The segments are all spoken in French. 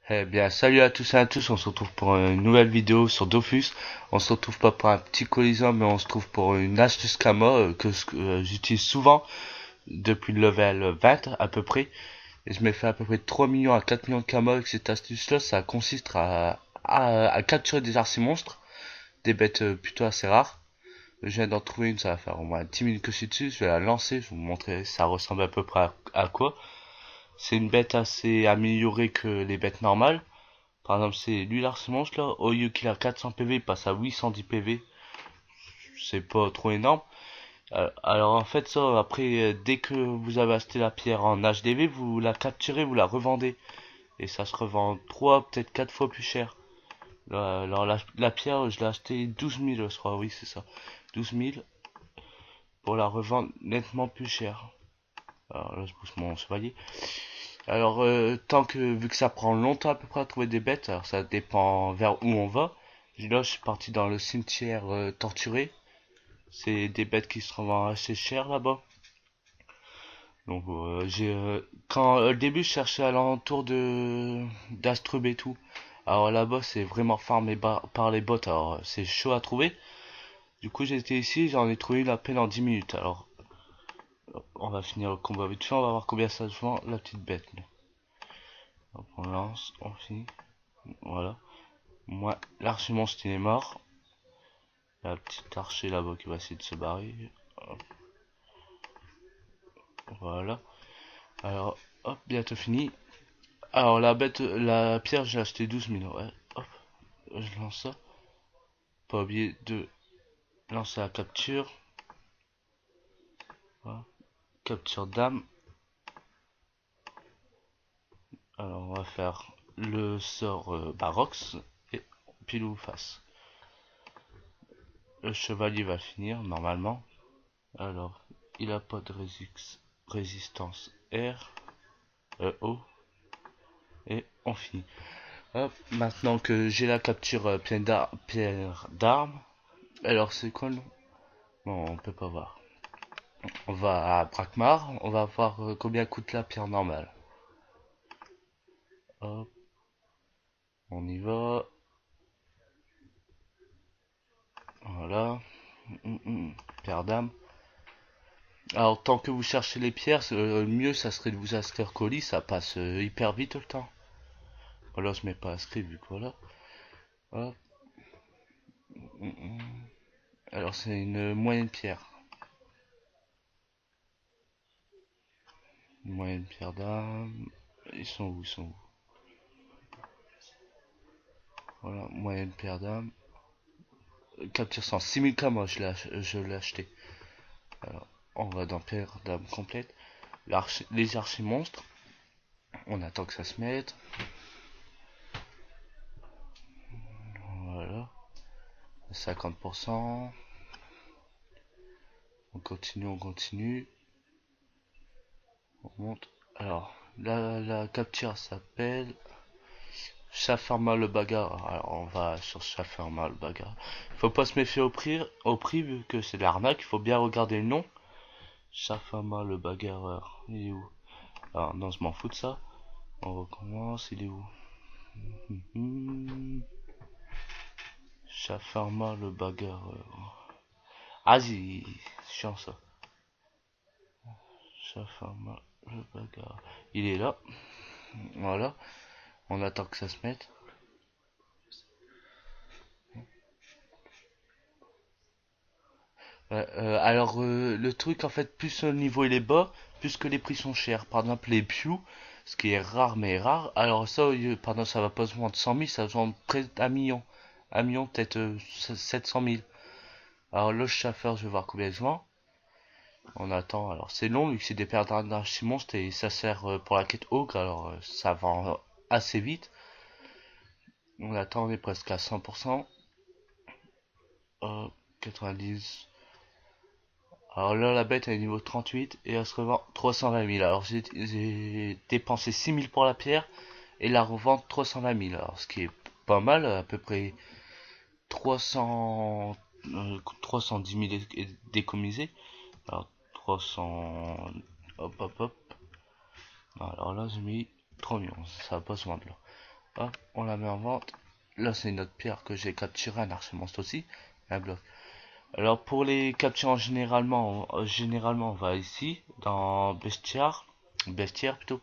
Eh bien, salut à tous et à tous, on se retrouve pour une nouvelle vidéo sur Dofus. On se retrouve pas pour un petit colisant, mais on se trouve pour une astuce Kama j'utilise souvent depuis le level 20 à peu près. Et je m'ai fait à peu près 3 millions à 4 millions de Kama avec cette astuce-là. Ça consiste à capturer des arcis-monstres, des bêtes plutôt assez rares. Je viens d'en trouver une, ça va faire au moins 10 minutes que je suis dessus. Je vais la lancer, je vais vous montrer ça ressemble à peu près à quoi. C'est une bête assez améliorée que les bêtes normales. Par exemple, c'est lui l'arc-monstre là, au lieu qu'il a 400 PV, il passe à 810 PV. C'est pas trop énorme. Alors en fait, ça, après, dès que vous avez acheté la pierre en HDV, vous la capturez, vous la revendez. Et ça se revend 3, peut-être 4 fois plus cher. Alors la pierre, je l'ai acheté 12 000, je crois, oui, c'est ça. 12 000 pour la revendre nettement plus cher. Alors là, je pousse mon chevalier. Alors, vu que ça prend longtemps à peu près à trouver des bêtes, alors ça dépend vers où on va. Là, je suis parti dans le cimetière torturé. C'est des bêtes qui se revendent assez cher là-bas. Donc, quand au début, je cherchais à l'entour de d'Astrub et tout. Alors là-bas, c'est vraiment farmé par les bots. Alors, c'est chaud à trouver. Du coup, j'ai été ici, j'en ai trouvé une à peine en 10 minutes. Alors, on va finir le combat vite fait, on va voir combien ça se vend la petite bête. Hop, on lance, on finit. Voilà. Moi, l'archimonstre il est mort. Il y a un petit archer là-bas qui va essayer de se barrer. Hop, voilà. Alors, hop, bientôt fini. Alors la pierre, j'ai acheté 12 000. Ouais, hop, je lance ça. Pas oublier de lancer la capture. Voilà. Capture d'âme. Alors, on va faire le sort Barox et pile ou face. Le chevalier va finir normalement. Alors, il a pas de résistance R, O, et on finit. Hop, maintenant que j'ai la capture pierre d'armes, alors c'est quoi le nom? Non, on peut pas voir. On va à Brakmar, on va voir combien coûte la pierre normale. Hop, on y va. Voilà. Pierre d'âme. Alors tant que vous cherchez les pierres, le mieux ça serait de vous inscrire colis, ça passe hyper vite le temps. Voilà, je mets pas inscrit vu que voilà. Hop. Alors c'est une moyenne pierre. Une moyenne pierre d'âme. Ils sont où? Ils sont où? Voilà, moyenne pierre d'âme. Capture 100. 6000 K, moi je l'ai acheté. Alors, on va dans pierre d'âme complète. Les archimonstres. On attend que ça se mette. Voilà. 50%. On continue, on continue. On monte. Alors, la capture s'appelle Shafarma le bagarre. Alors, on va sur Shafarma le bagarre. Faut pas se méfier au prix vu que c'est de l'arnaque. Il faut bien regarder le nom. Shafarma le bagarreur. Il est où? Alors, non, je m'en fous de ça. On recommence. Il est où? Shafarma le bagarreur. Ah, c'est chiant ça. Shafarma le bagarreur. Il est là. Voilà. On attend que ça se mette. Le truc en fait, plus le niveau il est bas, plus que les prix sont chers. Par exemple, les Pew, ce qui est rare mais rare. Alors ça, par exemple, ça va pas se vendre 100 000, ça va se vendre près d'un million. Un million, peut-être 700 000. Alors le chauffeur, je vais voir combien il se vend. On attend. Alors c'est long vu que c'est des paires d'archimonstres et ça sert pour la quête Ogre. Alors ça vend assez vite. On attend, on est presque à 100%. 90. Alors là, la bête elle est niveau 38 et elle se revend 320 000. Alors j'ai dépensé 6 000 pour la pierre et la revente 320 000. Alors ce qui est pas mal, à peu près 300, 310 000 d'économisés. Alors 300, hop hop hop. Alors là j'ai mis 3 millions, ça va pas se vendre là. Hop, on la met en vente. Là, c'est une autre pierre que j'ai capturée, un archimonstre aussi, un bloc. Alors, pour les captures, généralement, on va ici, dans bestiaire plutôt.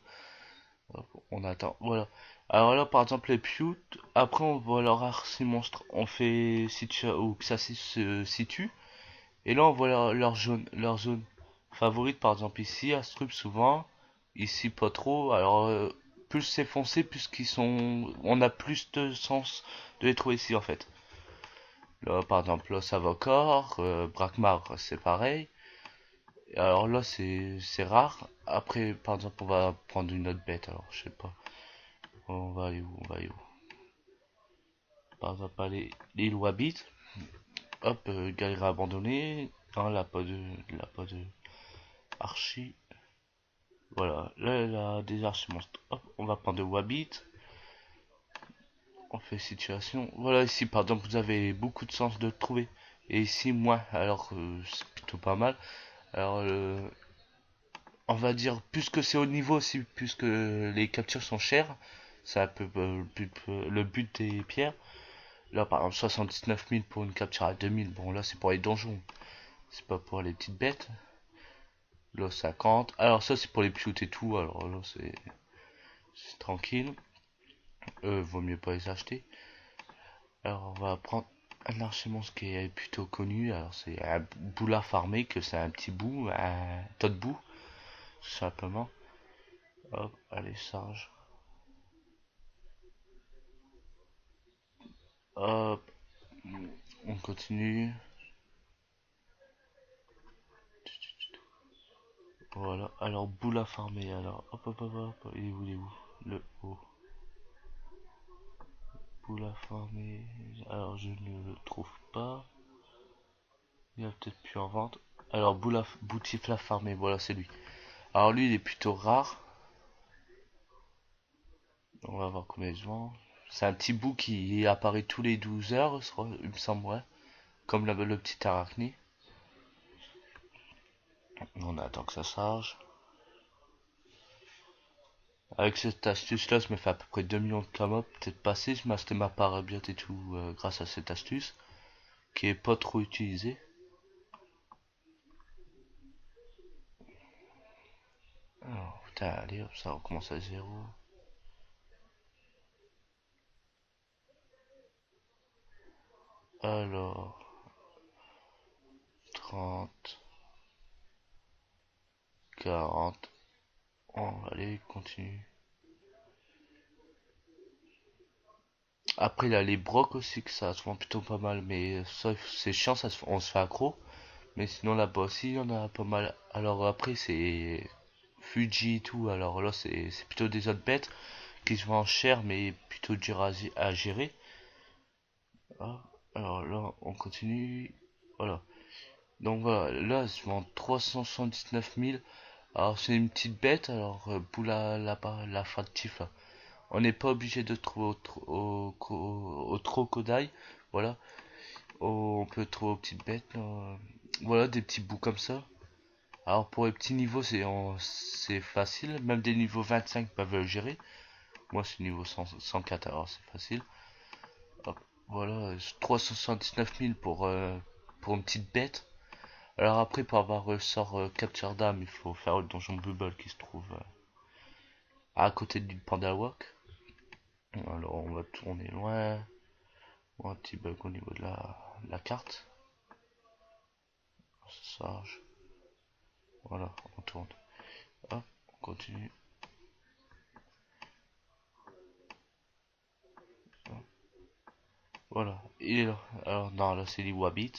Hop, on attend, voilà. Alors là, par exemple, les pute, après, on voit leur archimonstre, on fait où que ça se situe. Et là, on voit leur zone favorite, par exemple, ici, Astrup, souvent. Ici, pas trop. Alors, plus c'est foncé, plus qu'ils sont. On a plus de sens de les trouver ici, en fait. Là, par exemple, là, ça va encore. Brakmar, c'est pareil. Alors là, c'est rare. Après, par exemple, on va prendre une autre bête. Alors, je sais pas. On va aller où? On va aller où? Par exemple, aller l'île Wabit. Hop, galerie abandonnée. Non, là, pas de archi. Voilà, là, elle a des archimonstres. Hop, on va prendre de Wabit. On fait situation. Voilà, ici, par exemple, vous avez beaucoup de sens de le trouver. Et ici, moins. Alors, c'est plutôt pas mal. Alors, on va dire, plus que c'est haut niveau aussi, plus que les captures sont chères. C'est un peu le but des pierres. Là, par exemple, 79 000 pour une capture à 2000. Bon, là, c'est pour les donjons. C'est pas pour les petites bêtes. Là, 50. Alors, ça, c'est pour les pioutes et tout. Alors, là, c'est tranquille. Vaut mieux pas les acheter. Alors, on va prendre un archimonstre qui est plutôt connu. Alors, c'est un boula farmé, que c'est un petit bout, un tas de bout, tout simplement. Hop, allez, charge. Hop, on continue. Voilà, alors boula farmé, alors hop hop hop hop, il est où le haut? Boula farmé, alors je ne le trouve pas. Il a peut-être plus en vente. Alors boutifla farmé, voilà c'est lui. Alors lui il est plutôt rare. On va voir combien il se vend. C'est un petit bout qui apparaît tous les 12 heures, il me semble, ouais. Comme le petit arachné. On attend que ça charge. Avec cette astuce là, je me fais à peu près 2 millions de km, peut-être passé. Je m'achetais ma parabiote et tout grâce à cette astuce, qui est pas trop utilisée. Alors, putain, allez hop, ça recommence à zéro. Alors, 30, 40. Oh, allez, continue. Après, il y a les brocs aussi, que ça se vend plutôt pas mal, mais ça, c'est chiant, on se fait accro. Mais sinon, là-bas aussi, il y en a pas mal. Alors, après, c'est Fuji et tout. Alors là, c'est plutôt des autres bêtes qui se vendent cher, mais plutôt dur à gérer. Ah, alors là, on continue. Voilà. Donc voilà, là, je vends 379 000. Alors c'est une petite bête, alors pour la factif là. On n'est pas obligé de trouver au crocodile, voilà. On peut trouver aux petites bêtes, là. Voilà, des petits bouts comme ça. Alors pour les petits niveaux, c'est facile, même des niveaux 25 peuvent le gérer. Moi c'est niveau 104, alors c'est facile. Hop, voilà, 379 000 pour une petite bête. Alors après, pour avoir sort capture d'âme, il faut faire le donjon Bubble qui se trouve à côté du Panda Walk. Alors on va tourner loin. Bon, un petit bug au niveau de la carte. Sage. Voilà, on tourne. Hop, on continue. Hop. Voilà, il est là. Alors non, là c'est les Wabbit.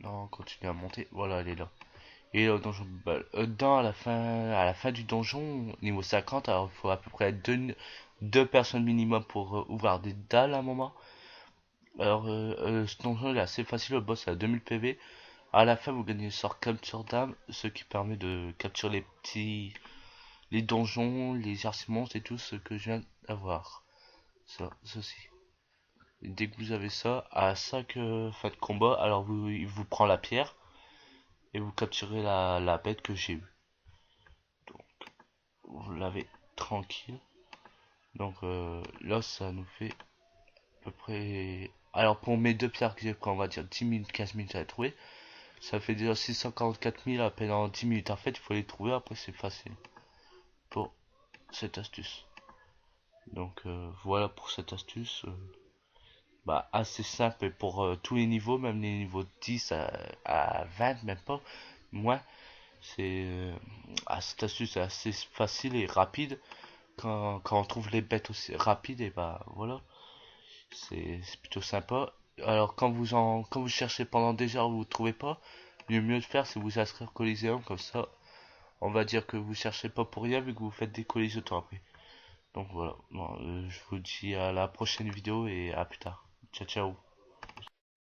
Non, on continue à monter. Voilà, elle est là. Et le donjon dans à la fin du donjon, niveau 50, alors il faut à peu près deux personnes minimum pour ouvrir des dalles à un moment. Alors ce donjon il est assez facile, le boss est à 2000 PV. À la fin vous gagnez le sort capture d'âme, ce qui permet de capturer les donjons, les archimonstres et tout ce que je viens d'avoir. Ceci. Et dès que vous avez ça, à 5 fins de combat, alors il vous prend la pierre et vous capturez la bête que j'ai eue. Donc, vous l'avez tranquille. Donc là ça nous fait à peu près, alors pour mes deux pierres que j'ai pris, on va dire 10 minutes, 15 minutes à les trouver, ça fait déjà 644 000 à peine en 10 minutes. En fait il faut les trouver, après c'est facile pour cette astuce. Donc voilà pour cette astuce, bah, assez simple pour tous les niveaux, même les niveaux 10 à 20, même pas moins. C'est cette astuce est assez facile et rapide. Quand on trouve les bêtes aussi rapides, et bah voilà, c'est plutôt sympa. Alors quand vous cherchez pendant des heures, vous trouvez pas, le mieux de faire c'est vous inscrire au Coliseum, comme ça on va dire que vous cherchez pas pour rien vu que vous faites des colis auto après. Donc voilà, bon, je vous dis à la prochaine vidéo et à plus tard. Ciao ciao.